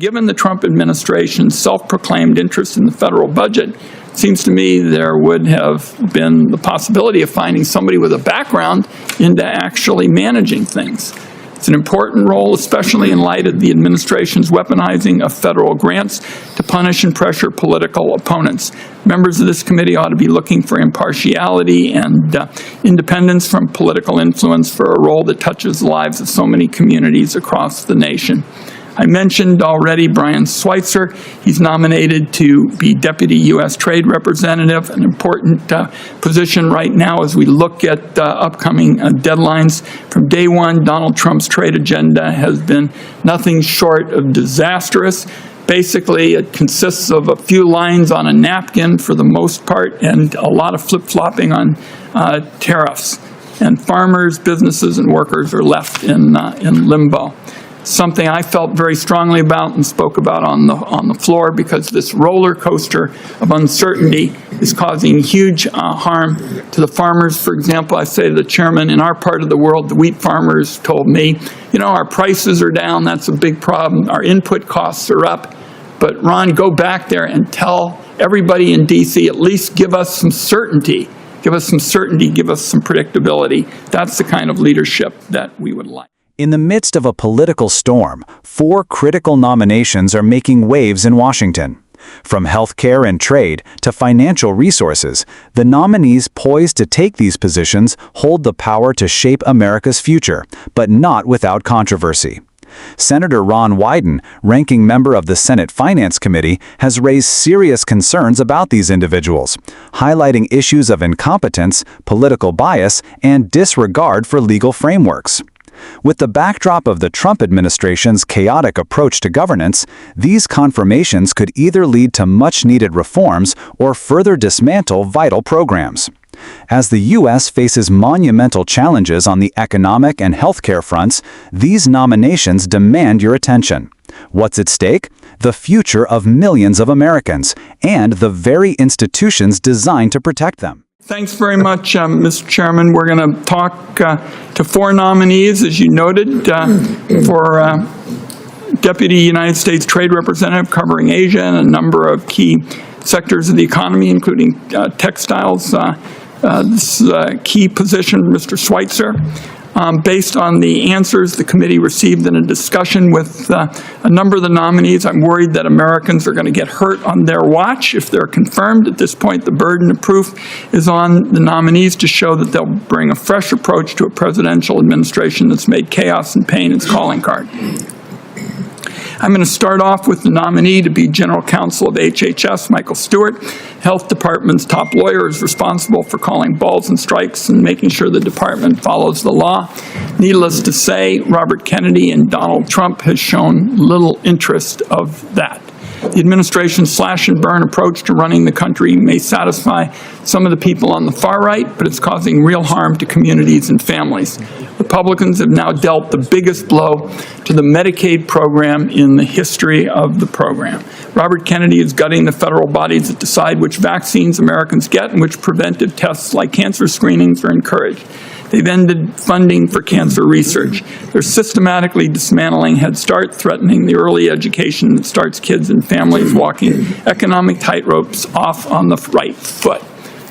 given the Trump administration's self-proclaimed interest in the federal budget, it seems to me there would have been the possibility of finding somebody with a background into actually managing things. It's an important role, especially in light of the administration's weaponizing of federal grants to punish and pressure political opponents. Members of this committee ought to be looking for impartiality and independence from political influence for a role that touches the lives of so many communities across the nation. I mentioned already Brian Schweitzer. He's nominated to be Deputy U.S. Trade Representative, an important position right now as we look at upcoming deadlines. From day one, Donald Trump's trade agenda has been nothing short of disastrous. Basically, it consists of a few lines on a napkin for the most part and a lot of flip-flopping on tariffs. And farmers, businesses, and workers are left in limbo. Something I felt very strongly about and spoke about on the floor, because this roller coaster of uncertainty is causing huge harm to the farmers. For example, I say to the chairman, in our part of the world, the wheat farmers told me, you know, our prices are down, that's a big problem, our input costs are up. But Ron, go back there and tell everybody in D.C., at least give us some certainty. Give us some certainty, give us some predictability. That's the kind of leadership that we would like. In the midst of a political storm, 4 critical nominations are making waves in Washington. From healthcare and trade to financial resources, the nominees poised to take these positions hold the power to shape America's future, but not without controversy. Senator Ron Wyden, ranking member of the Senate Finance Committee, has raised serious concerns about these individuals, highlighting issues of incompetence, political bias, and disregard for legal frameworks. With the backdrop of the Trump administration's chaotic approach to governance, these confirmations could either lead to much-needed reforms or further dismantle vital programs. As the U.S. faces monumental challenges on the economic and healthcare fronts, these nominations demand your attention. What's at stake? The future of millions of Americans and the very institutions designed to protect them. Thanks very much, Mr. Chairman. We're going to talk to 4 nominees, as you noted, for Deputy United States Trade Representative covering Asia and a number of key sectors of the economy, including textiles. This is a key position, Mr. Schweitzer. Based on the answers the committee received in a discussion with a number of the nominees, I'm worried that Americans are going to get hurt on their watch if they're confirmed. At this point, the burden of proof is on the nominees to show that they'll bring a fresh approach to a presidential administration that's made chaos and pain its calling card. I'm going to start off with the nominee to be General Counsel of HHS, Michael Stewart. Health Department's top lawyer is responsible for calling balls and strikes and making sure the department follows the law. Needless to say, Robert Kennedy and Donald Trump has shown little interest of that. The administration's slash-and-burn approach to running the country may satisfy some of the people on the far right, but it's causing real harm to communities and families. Republicans have now dealt the biggest blow to the Medicaid program in the history of the program. Robert Kennedy is gutting the federal bodies that decide which vaccines Americans get and which preventive tests like cancer screenings are encouraged. They've ended funding for cancer research. They're systematically dismantling Head Start, threatening the early education that starts kids and families walking economic tightropes off on the right foot.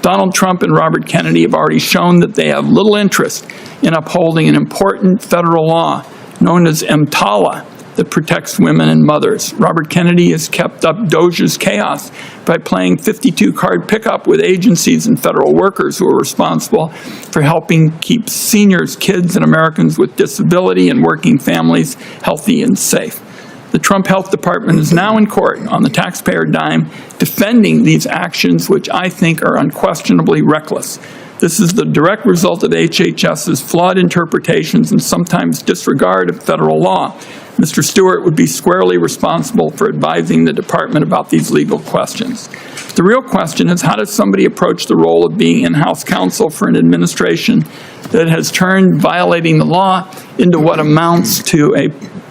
Donald Trump and Robert Kennedy have already shown that they have little interest in upholding an important federal law known as EMTALA that protects women and mothers. Robert Kennedy has kept up DOJ's chaos by playing 52-card pickup with agencies and federal workers who are responsible for helping keep seniors, kids, and Americans with disability and working families healthy and safe. The Trump Health Department is now in court on the taxpayer dime defending these actions, which I think are unquestionably reckless. This is the direct result of HHS's flawed interpretations and sometimes disregard of federal law. Mr. Stewart would be squarely responsible for advising the department about these legal questions. The real question is, how does somebody approach the role of being in-house counsel for an administration that has turned violating the law into what amounts to a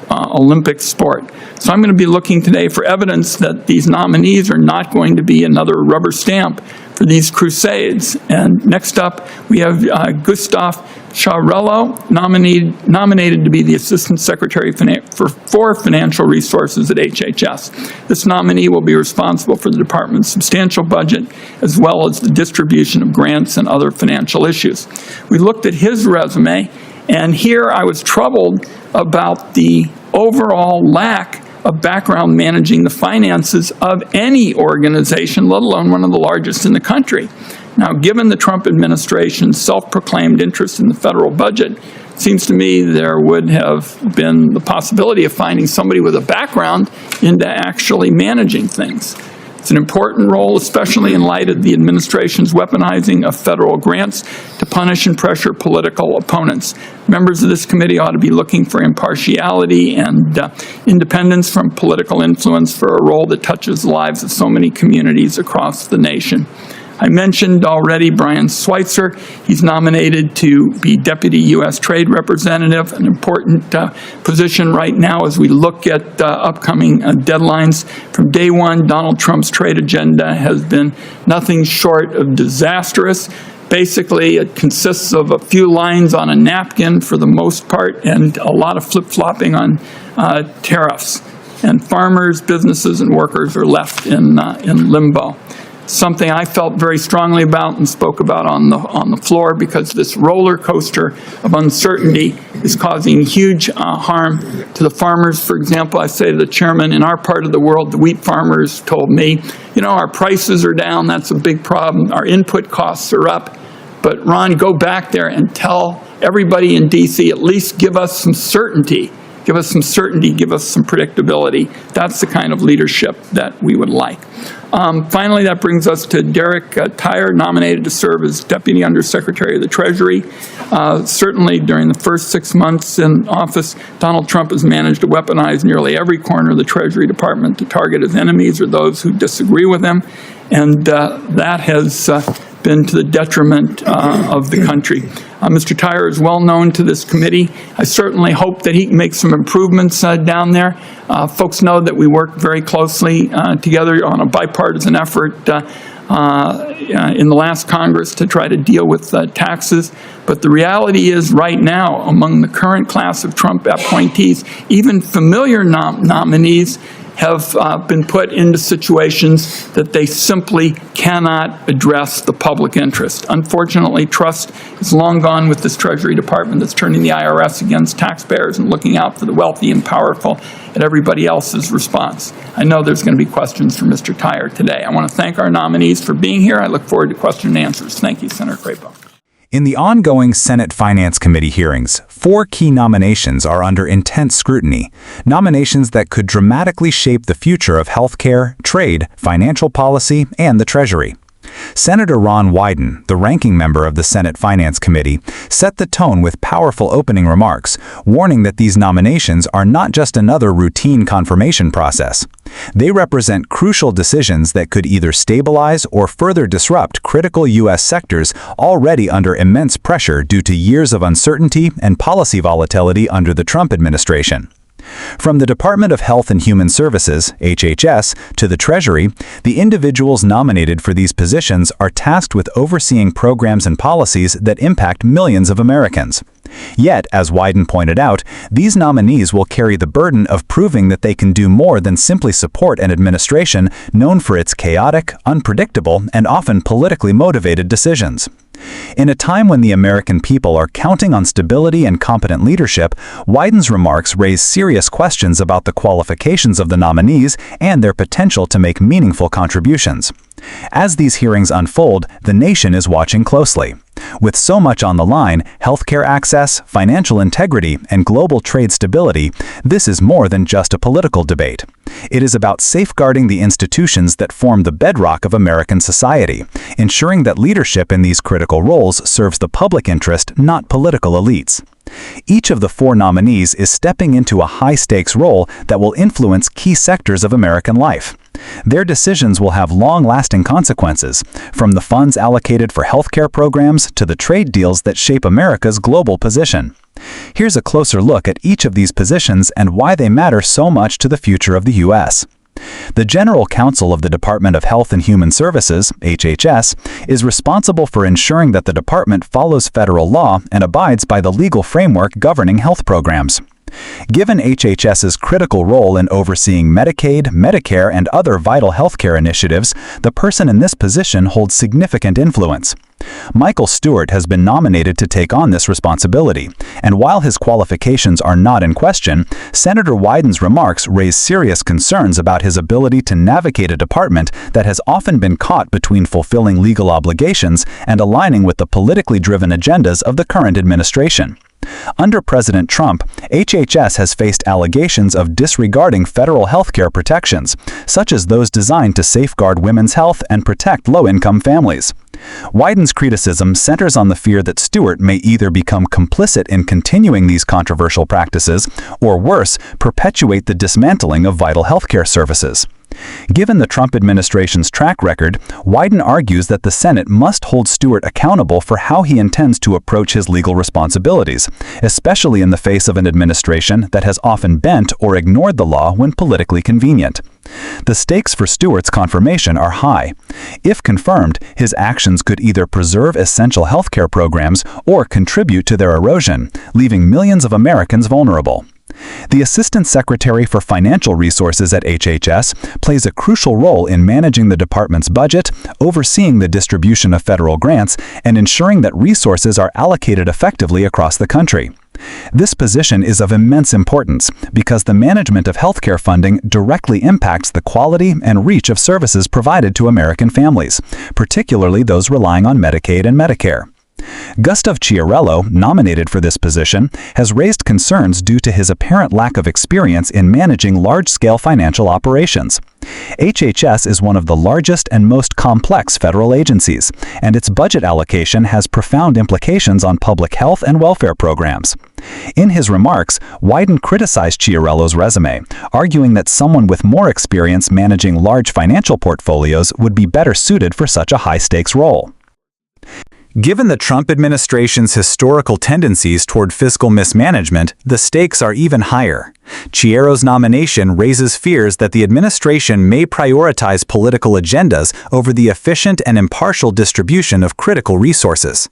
Olympic sport? So I'm going to be looking today for evidence that these nominees are not going to be another rubber stamp for these crusades. And next up, we have Gustav Sciarello, nominated to be the Assistant Secretary for Financial Resources at HHS. This nominee will be responsible for the department's substantial budget, as well as the distribution of grants and other financial issues. We looked at his resume, and here I was troubled about the overall lack of background managing the finances of any organization, let alone one of the largest in the country. Now, given the Trump administration's self-proclaimed interest in the federal budget, it seems to me there would have been the possibility of finding somebody with a background into actually managing things. It's an important role, especially in light of the administration's weaponizing of federal grants to punish and pressure political opponents. Members of this committee ought to be looking for impartiality and independence from political influence for a role that touches the lives of so many communities across the nation. I mentioned already Brian Schweitzer. He's nominated to be Deputy U.S. Trade Representative, an important position right now as we look at upcoming deadlines. From day one, Donald Trump's trade agenda has been nothing short of disastrous. Basically, it consists of a few lines on a napkin for the most part and a lot of flip-flopping on tariffs. And farmers, businesses, and workers are left in limbo. Something I felt very strongly about and spoke about on the floor, because this roller coaster of uncertainty is causing huge harm to the farmers. For example, I say to the chairman, in our part of the world, the wheat farmers told me, you know, our prices are down, that's a big problem, our input costs are up, but Ron, go back there and tell everybody in D.C., at least give us some certainty. Give us some certainty, give us some predictability. That's the kind of leadership that we would like. Finally, that brings us to Derek Tyre, nominated to serve as Deputy Undersecretary of the Treasury. Certainly during the first 6 months in office, Donald Trump has managed to weaponize nearly every corner of the Treasury Department to target his enemies or those who disagree with him, and that has been to the detriment of the country. Mr. Tyre is well known to this committee. I certainly hope that he can make some improvements down there. Folks know that we work very closely together on a bipartisan effort in the last Congress to try to deal with taxes. But the reality is right now, among the current class of Trump appointees, even familiar nominees have been put into situations that they simply cannot address the public interest. Unfortunately, trust is long gone with this Treasury Department that's turning the IRS against taxpayers and looking out for the wealthy and powerful at everybody else's response. I know there's going to be questions for Mr. Tyre today. I want to thank our nominees for being here. I look forward to question and answers. Thank you, Senator Crapo. In the ongoing Senate Finance Committee hearings, 4 key nominations are under intense scrutiny, nominations that could dramatically shape the future of healthcare, trade, financial policy, and the Treasury. Senator Ron Wyden, the ranking member of the Senate Finance Committee, set the tone with powerful opening remarks, warning that these nominations are not just another routine confirmation process. They represent crucial decisions that could either stabilize or further disrupt critical U.S. sectors already under immense pressure due to years of uncertainty and policy volatility under the Trump administration. From the Department of Health and Human Services, HHS, to the Treasury, the individuals nominated for these positions are tasked with overseeing programs and policies that impact millions of Americans. Yet, as Wyden pointed out, these nominees will carry the burden of proving that they can do more than simply support an administration known for its chaotic, unpredictable, and often politically motivated decisions. In a time when the American people are counting on stability and competent leadership, Wyden's remarks raise serious questions about the qualifications of the nominees and their potential to make meaningful contributions. As these hearings unfold, the nation is watching closely. With so much on the line, healthcare access, financial integrity, and global trade stability, this is more than just a political debate. It is about safeguarding the institutions that form the bedrock of American society, ensuring that leadership in these critical roles serves the public interest, not political elites. Each of the 4 nominees is stepping into a high-stakes role that will influence key sectors of American life. Their decisions will have long-lasting consequences, from the funds allocated for healthcare programs to the trade deals that shape America's global position. Here's a closer look at each of these positions and why they matter so much to the future of the U.S. The General Counsel of the Department of Health and Human Services, HHS, is responsible for ensuring that the department follows federal law and abides by the legal framework governing health programs. Given HHS's critical role in overseeing Medicaid, Medicare, and other vital healthcare initiatives, the person in this position holds significant influence. Michael Stewart has been nominated to take on this responsibility, and while his qualifications are not in question, Senator Wyden's remarks raise serious concerns about his ability to navigate a department that has often been caught between fulfilling legal obligations and aligning with the politically driven agendas of the current administration. Under President Trump, HHS has faced allegations of disregarding federal healthcare protections, such as those designed to safeguard women's health and protect low-income families. Wyden's criticism centers on the fear that Stewart may either become complicit in continuing these controversial practices, or worse, perpetuate the dismantling of vital healthcare services. Given the Trump administration's track record, Wyden argues that the Senate must hold Stewart accountable for how he intends to approach his legal responsibilities, especially in the face of an administration that has often bent or ignored the law when politically convenient. The stakes for Stewart's confirmation are high. If confirmed, his actions could either preserve essential healthcare programs or contribute to their erosion, leaving millions of Americans vulnerable. The Assistant Secretary for Financial Resources at HHS plays a crucial role in managing the department's budget, overseeing the distribution of federal grants, and ensuring that resources are allocated effectively across the country. This position is of immense importance because the management of healthcare funding directly impacts the quality and reach of services provided to American families, particularly those relying on Medicaid and Medicare. Gustav Chiarello, nominated for this position, has raised concerns due to his apparent lack of experience in managing large-scale financial operations. HHS is one of the largest and most complex federal agencies, and its budget allocation has profound implications on public health and welfare programs. In his remarks, Wyden criticized Chiarello's resume, arguing that someone with more experience managing large financial portfolios would be better suited for such a high-stakes role. Given the Trump administration's historical tendencies toward fiscal mismanagement, the stakes are even higher. Chiarello's nomination raises fears that the administration may prioritize political agendas over the efficient and impartial distribution of critical resources.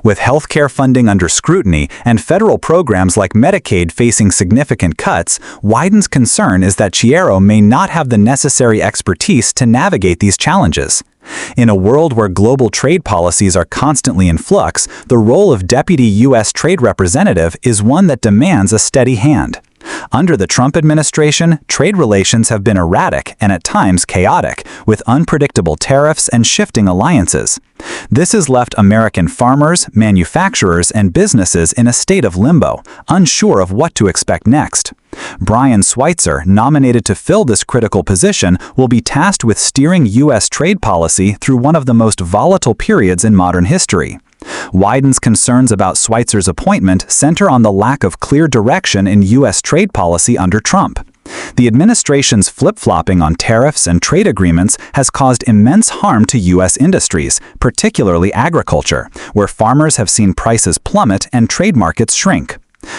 With healthcare funding under scrutiny and federal programs like Medicaid facing significant cuts, Wyden's concern is that Chiarello may not have the necessary expertise to navigate these challenges. In a world where global trade policies are constantly in flux, the role of Deputy U.S. Trade Representative is one that demands a steady hand. Under the Trump administration, trade relations have been erratic and at times chaotic, with unpredictable tariffs and shifting alliances. This has left American farmers, manufacturers, and businesses in a state of limbo, unsure of what to expect next. Brian Schweitzer, nominated to fill this critical position, will be tasked with steering U.S. trade policy through one of the most volatile periods in modern history. Wyden's concerns about Schweitzer's appointment center on the lack of clear direction in U.S. trade policy under Trump. The administration's flip-flopping on tariffs and trade agreements has caused immense harm to U.S. industries, particularly agriculture, where farmers have seen prices plummet and trade markets shrink.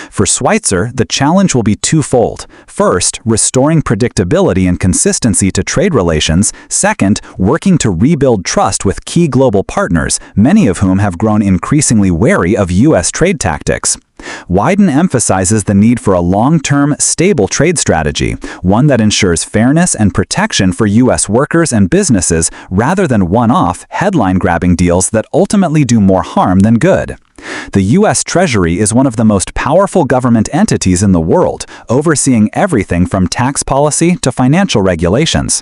For Schweitzer, the challenge will be twofold. First, restoring predictability and consistency to trade relations. Second, working to rebuild trust with key global partners, many of whom have grown increasingly wary of U.S. trade tactics. Wyden emphasizes the need for a long-term, stable trade strategy, one that ensures fairness and protection for U.S. workers and businesses rather than one-off, headline-grabbing deals that ultimately do more harm than good. The U.S. Treasury is one of the most powerful government entities in the world, overseeing everything from tax policy to financial regulations.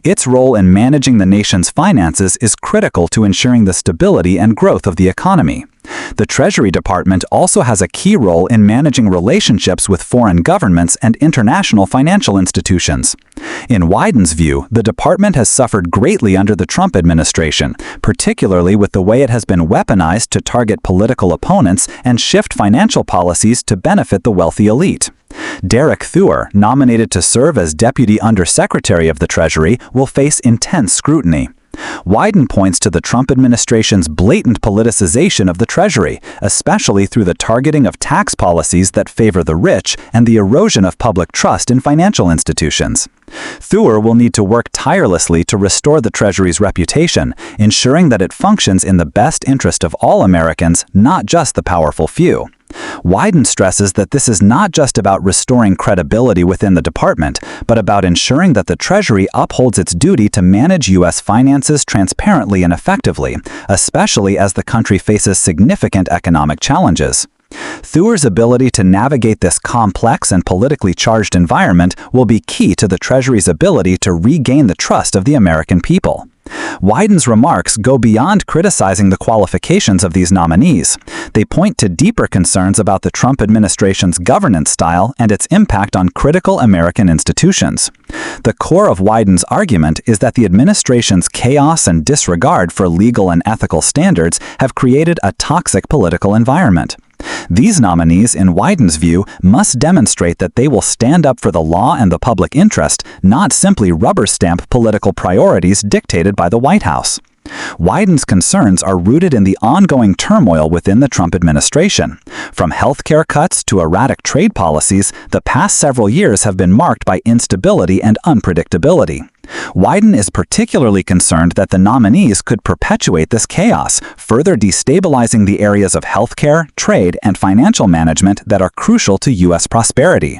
Its role in managing the nation's finances is critical to ensuring the stability and growth of the economy. The Treasury Department also has a key role in managing relationships with foreign governments and international financial institutions. In Wyden's view, the department has suffered greatly under the Trump administration, particularly with the way it has been weaponized to target political opponents and shift financial policies to benefit the wealthy elite. Derek Thuer, nominated to serve as Deputy Undersecretary of the Treasury, will face intense scrutiny. Wyden points to the Trump administration's blatant politicization of the Treasury, especially through the targeting of tax policies that favor the rich and the erosion of public trust in financial institutions. Theuer will need to work tirelessly to restore the Treasury's reputation, ensuring that it functions in the best interest of all Americans, not just the powerful few. Wyden stresses that this is not just about restoring credibility within the department, but about ensuring that the Treasury upholds its duty to manage U.S. finances transparently and effectively, especially as the country faces significant economic challenges. Theuer's ability to navigate this complex and politically charged environment will be key to the Treasury's ability to regain the trust of the American people. Wyden's remarks go beyond criticizing the qualifications of these nominees. They point to deeper concerns about the Trump administration's governance style and its impact on critical American institutions. The core of Wyden's argument is that the administration's chaos and disregard for legal and ethical standards have created a toxic political environment. These nominees, in Wyden's view, must demonstrate that they will stand up for the law and the public interest, not simply rubber stamp political priorities dictated by the White House. Wyden's concerns are rooted in the ongoing turmoil within the Trump administration. From healthcare cuts to erratic trade policies, the past several years have been marked by instability and unpredictability. Wyden is particularly concerned that the nominees could perpetuate this chaos, further destabilizing the areas of healthcare, trade, and financial management that are crucial to U.S. prosperity.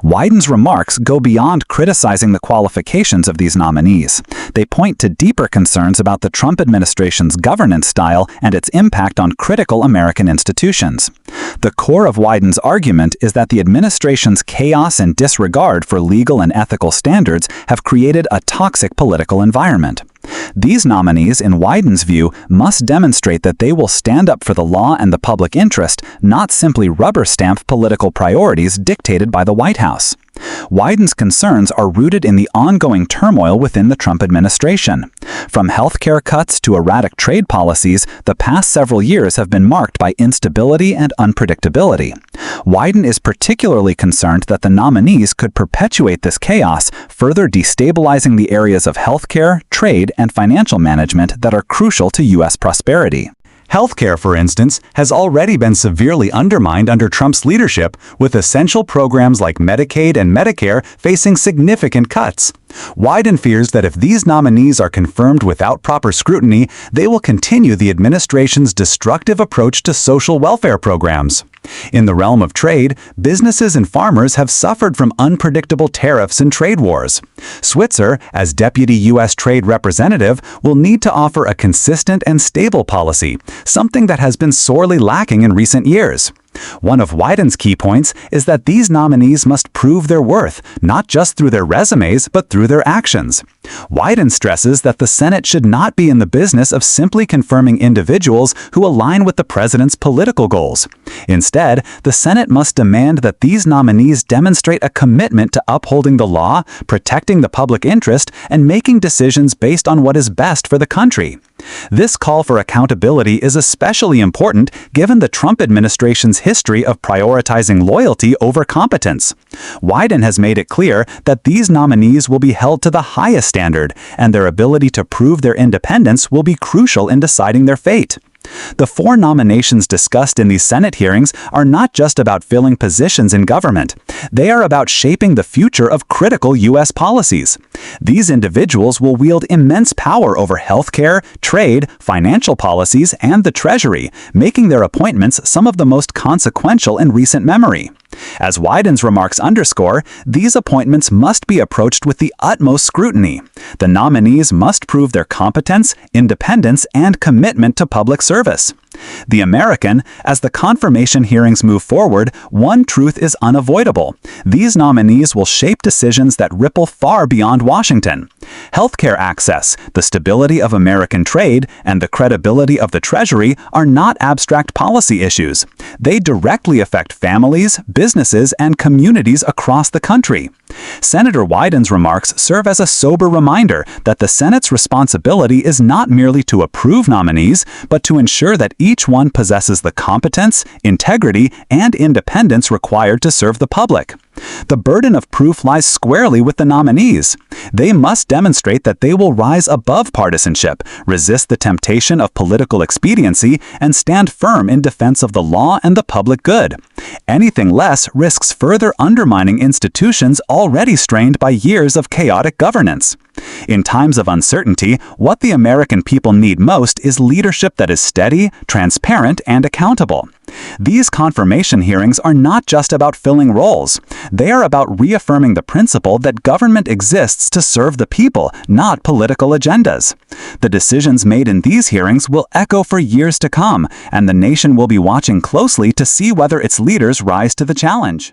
Wyden's remarks go beyond criticizing the qualifications of these nominees. They point to deeper concerns about the Trump administration's governance style and its impact on critical American institutions. The core of Wyden's argument is that the administration's chaos and disregard for legal and ethical standards have created a toxic political environment. These nominees, in Wyden's view, must demonstrate that they will stand up for the law and the public interest, not simply rubber stamp political priorities dictated by the White House. Wyden's concerns are rooted in the ongoing turmoil within the Trump administration. From healthcare cuts to erratic trade policies, the past several years have been marked by instability and unpredictability. Wyden is particularly concerned that the nominees could perpetuate this chaos, further destabilizing the areas of healthcare, trade, and financial management that are crucial to U.S. prosperity. Healthcare, for instance, has already been severely undermined under Trump's leadership, with essential programs like Medicaid and Medicare facing significant cuts. Wyden fears that if these nominees are confirmed without proper scrutiny, they will continue the administration's destructive approach to social welfare programs. In the realm of trade, businesses and farmers have suffered from unpredictable tariffs and trade wars. Switzer, as Deputy U.S. Trade Representative, will need to offer a consistent and stable policy, something that has been sorely lacking in recent years. One of Wyden's key points is that these nominees must prove their worth, not just through their resumes, but through their actions. Wyden stresses that the Senate should not be in the business of simply confirming individuals who align with the president's political goals. Instead, the Senate must demand that these nominees demonstrate a commitment to upholding the law, protecting the public interest, and making decisions based on what is best for the country. This call for accountability is especially important given the Trump administration's history of prioritizing loyalty over competence. Wyden has made it clear that these nominees will be held to the highest standard, and their ability to prove their independence will be crucial in deciding their fate. The 4 nominations discussed in these Senate hearings are not just about filling positions in government. They are about shaping the future of critical U.S. policies. These individuals will wield immense power over healthcare, trade, financial policies, and the Treasury, making their appointments some of the most consequential in recent memory. As Wyden's remarks underscore, these appointments must be approached with the utmost scrutiny. The nominees must prove their competence, independence, and commitment to public service. The American, as the confirmation hearings move forward, one truth is unavoidable. These nominees will shape decisions that ripple far beyond Washington. Healthcare access, the stability of American trade, and the credibility of the Treasury are not abstract policy issues. They directly affect families, businesses, and communities across the country. Senator Wyden's remarks serve as a sober reminder that the Senate's responsibility is not merely to approve nominees, but to ensure that each one possesses the competence, integrity, and independence required to serve the public. The burden of proof lies squarely with the nominees. They must demonstrate that they will rise above partisanship, resist the temptation of political expediency, and stand firm in defense of the law and the public good. Anything less risks further undermining institutions already strained by years of chaotic governance. In times of uncertainty, what the American people need most is leadership that is steady, transparent, and accountable. These confirmation hearings are not just about filling roles. They are about reaffirming the principle that government exists to serve the people, not political agendas. The decisions made in these hearings will echo for years to come, and the nation will be watching closely to see whether its leaders rise to the challenge.